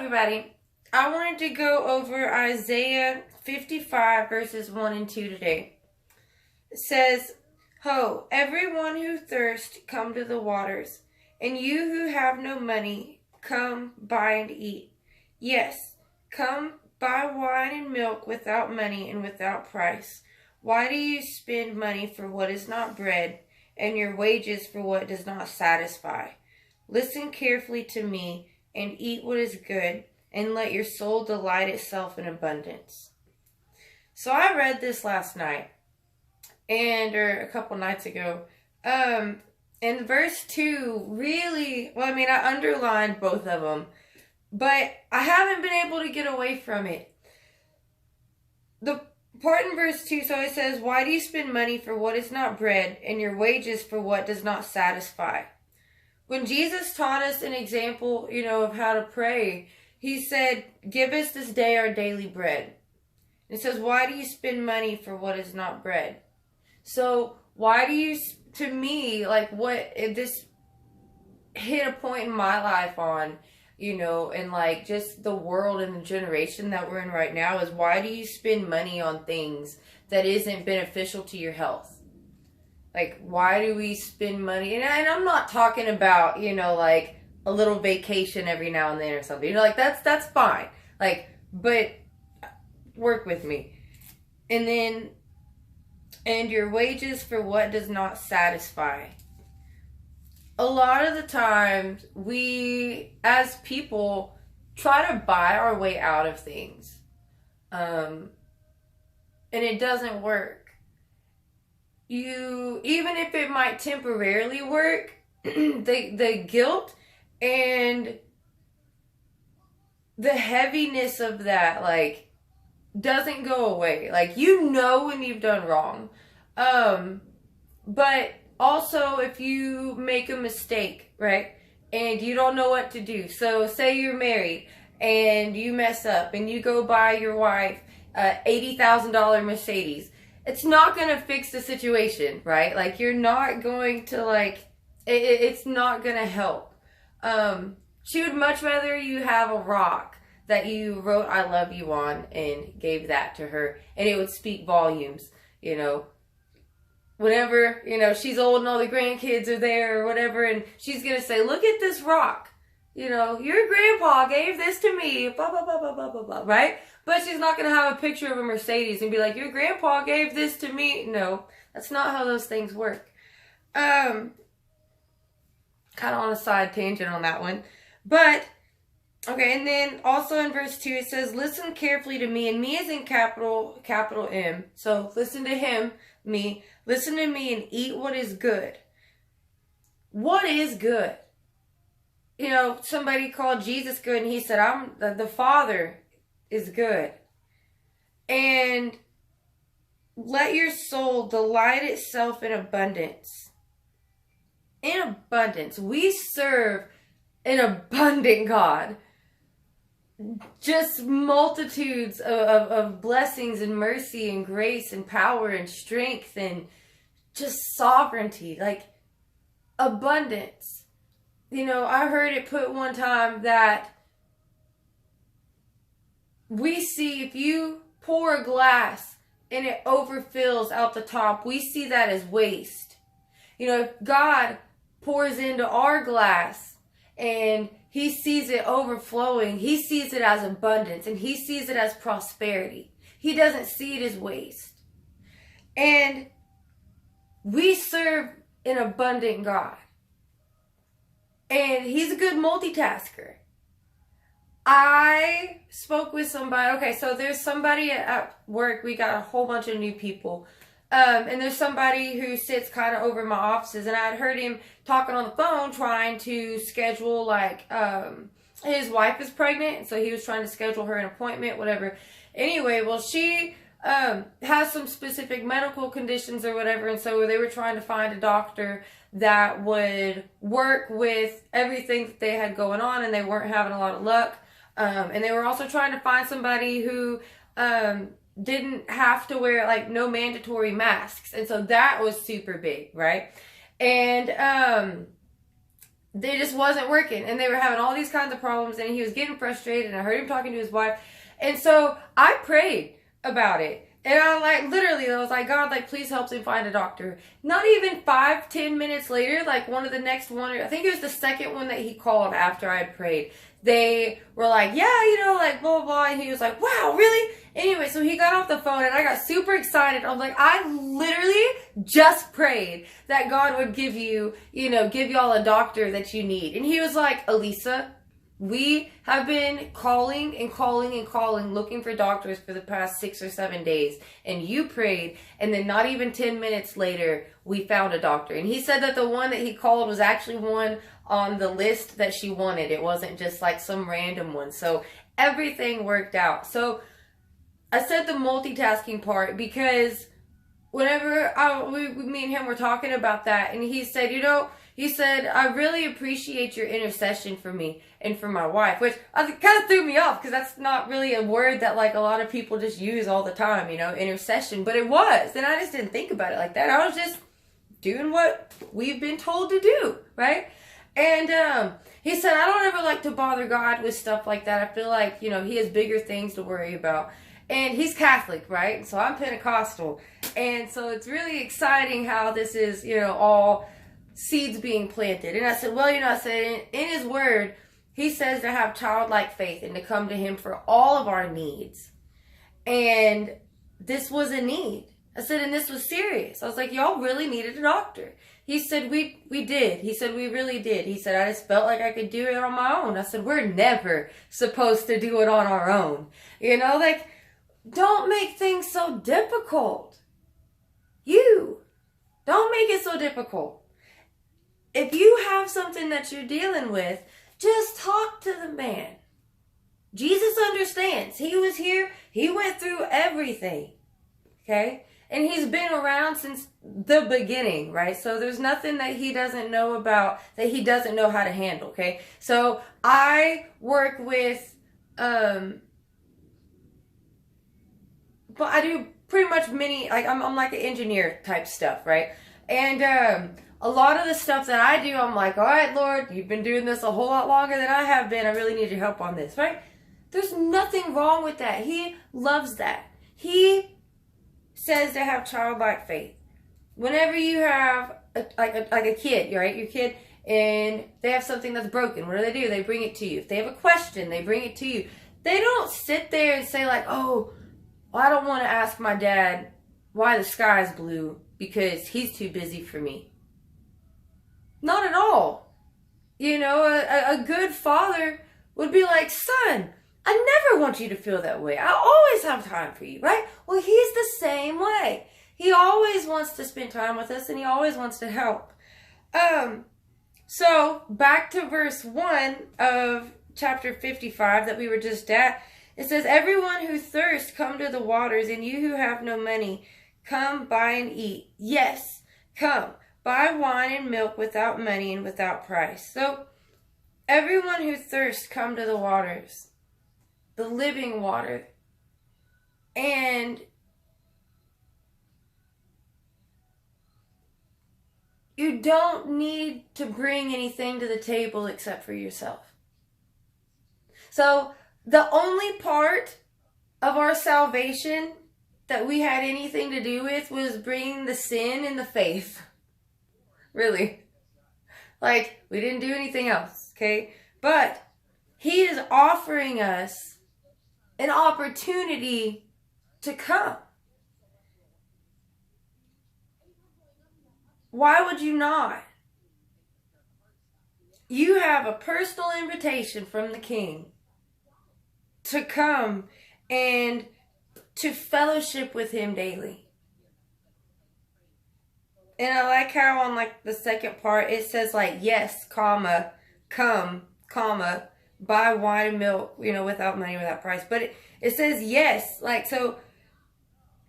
everybody. I wanted to go over Isaiah 55 verses 1 and 2 today. It says, Ho, everyone who thirsts, come to the waters, and you who have no money, come buy and eat. Yes, come buy wine and milk without money and without price. Why do you spend money for what is not bread, and your wages for what does not satisfy? Listen carefully to me, and eat what is good, and let your soul delight itself in abundance. So I read this last night, or a couple nights ago. And verse 2 really, I underlined both of them, but I haven't been able to get away from it. The part in verse 2, so it says, why do you spend money for what is not bread, and your wages for what does not satisfy? When Jesus taught us an example, of how to pray, he said, give us this day our daily bread. It says, why do you spend money for what is not bread? So why do you, to me, if this hit a point in my life on, and just the world and the generation that we're in right now, is why do you spend money on things that isn't beneficial to your health? Why do we spend money? And I'm not talking about, a little vacation every now and then or something. That's fine. But work with me. And your wages for what does not satisfy. A lot of the times, we, as people, try to buy our way out of things. And it doesn't work. Even if it might temporarily work, the guilt and the heaviness of that, doesn't go away. When you've done wrong. But also if you make a mistake, right? And you don't know what to do. So say you're married and you mess up and you go buy your wife a $80,000 Mercedes. It's not going to fix the situation, right? You're not going to, it's not going to help. She would much rather you have a rock that you wrote I love you on and gave that to her, and it would speak volumes, whenever, she's old and all the grandkids are there or whatever, and she's going to say, look at this rock. Your grandpa gave this to me, blah, blah, blah, blah, blah, blah, blah, right? But she's not going to have a picture of a Mercedes and be like, your grandpa gave this to me. No, that's not how those things work. Kind of on a side tangent on that one. But, okay, and then also in verse 2 it says, listen carefully to me, and me is in capital M. So listen to him, me. Listen to me and eat what is good. What is good? Somebody called Jesus good, and he said, the Father is good. And let your soul delight itself in abundance. In abundance. We serve an abundant God. Just multitudes of blessings and mercy and grace and power and strength and just sovereignty. Abundance. I heard it put one time that we see, if you pour a glass and it overfills out the top, we see that as waste. If God pours into our glass and he sees it overflowing, he sees it as abundance and he sees it as prosperity. He doesn't see it as waste. And we serve an abundant God. And he's a good multitasker. I spoke with somebody. Okay, so there's somebody at work. We got a whole bunch of new people. And there's somebody who sits kind of over my offices. And I had heard him talking on the phone trying to schedule, his wife is pregnant. And so he was trying to schedule her an appointment, whatever. Anyway, well, she has some specific medical conditions or whatever. And so they were trying to find a doctor that would work with everything that they had going on. And they weren't having a lot of luck. And they were also trying to find somebody who didn't have to wear no mandatory masks. And so that was super big, right? And they just wasn't working, and they were having all these kinds of problems, and he was getting frustrated, and I heard him talking to his wife. And so I prayed about it. And I was like, God, please help them find a doctor. Not even 5-10 minutes later, one of the next one, I think it was the second one that he called after I had prayed. They were like, yeah, blah, blah, blah. And he was like, wow, really? Anyway, so he got off the phone and I got super excited. I was like, I literally just prayed that God would give you, give y'all a doctor that you need. And he was like, Elisa, we have been calling and calling and calling, looking for doctors for the past 6 or 7 days. And you prayed, and then not even 10 minutes later, we found a doctor. And he said that the one that he called was actually one on the list that she wanted. It wasn't just some random one. So everything worked out. So I said the multitasking part because whenever me and him were talking about that, and he said, I really appreciate your intercession for me and for my wife, which kind of threw me off because that's not really a word that a lot of people just use all the time, intercession, but it was. And I just didn't think about it like that. I was just doing what we've been told to do, right? And he said, I don't ever like to bother God with stuff like that. I feel like, he has bigger things to worry about. And he's Catholic, right? And so I'm Pentecostal. And so it's really exciting how this is, all seeds being planted. And I said, well, in his word, he says to have childlike faith and to come to him for all of our needs. And this was a need. I said, and this was serious. I was like, y'all really needed a doctor. He said, we did. He said, we really did. He said, I just felt like I could do it on my own. I said, we're never supposed to do it on our own. Don't make things so difficult. Don't make it so difficult. If you have something that you're dealing with, just talk to the man. Jesus understands. He was here. He went through everything. Okay? And he's been around since the beginning, right? So there's nothing that he doesn't know about, that he doesn't know how to handle, okay? So I work with, but I do pretty much I'm like an engineer type stuff, right? And a lot of the stuff that I do, I'm like, all right, Lord, you've been doing this a whole lot longer than I have been. I really need your help on this, right? There's nothing wrong with that. He loves that. He says to have childlike faith. Whenever you have a kid, right? Your kid, and they have something that's broken, what do? They bring it to you. If they have a question, they bring it to you. They don't sit there and say oh, well, I don't want to ask my dad why the sky is blue because he's too busy for me. Not at all. A good father would be like, son, I never want you to feel that way. I always have time for you, right? Well, he's the same way. He always wants to spend time with us, and he always wants to help. So back to verse 1 of chapter 55 that we were just at. It says, everyone who thirsts, come to the waters, and you who have no money, come buy and eat. Yes, come, buy wine and milk without money and without price. So everyone who thirsts, come to the waters. The living water. And you don't need to bring anything to the table except for yourself. So the only part of our salvation that we had anything to do with was bringing the sin and the faith. Really. We didn't do anything else, okay? But he is offering us an opportunity to come. Why would you not? You have a personal invitation from the King to come and to fellowship with him daily. And I like how on the second part it says yes, comma, come, comma, buy wine and milk, without money, without price. But it says yes, so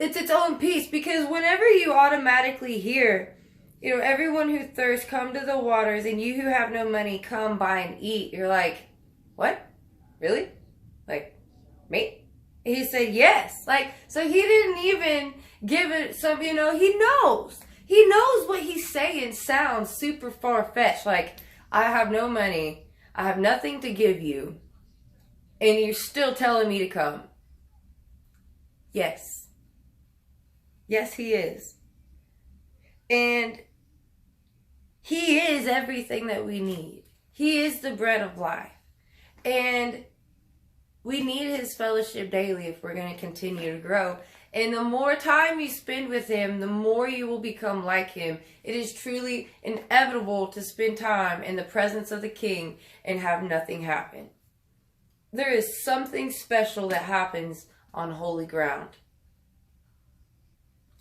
it's its own piece, because whenever you automatically hear, everyone who thirsts, come to the waters, and you who have no money, come buy and eat. You're like, what? Really? Me? He said yes. So he didn't even give it some, he knows. He knows what he's saying sounds super far-fetched. I have no money. I have nothing to give you. And you're still telling me to come. Yes. Yes, he is. And he is everything that we need. He is the bread of life. And we need his fellowship daily if we're going to continue to grow. And the more time you spend with him, the more you will become like him. It is truly inevitable to spend time in the presence of the King and have nothing happen. There is something special that happens on holy ground.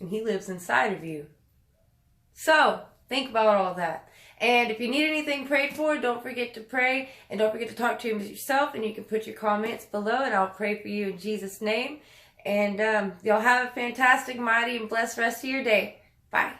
And he lives inside of you. So, think about all that. And if you need anything prayed for, don't forget to pray. And don't forget to talk to him yourself. And you can put your comments below and I'll pray for you in Jesus' name. And y'all have a fantastic, mighty, and blessed rest of your day. Bye.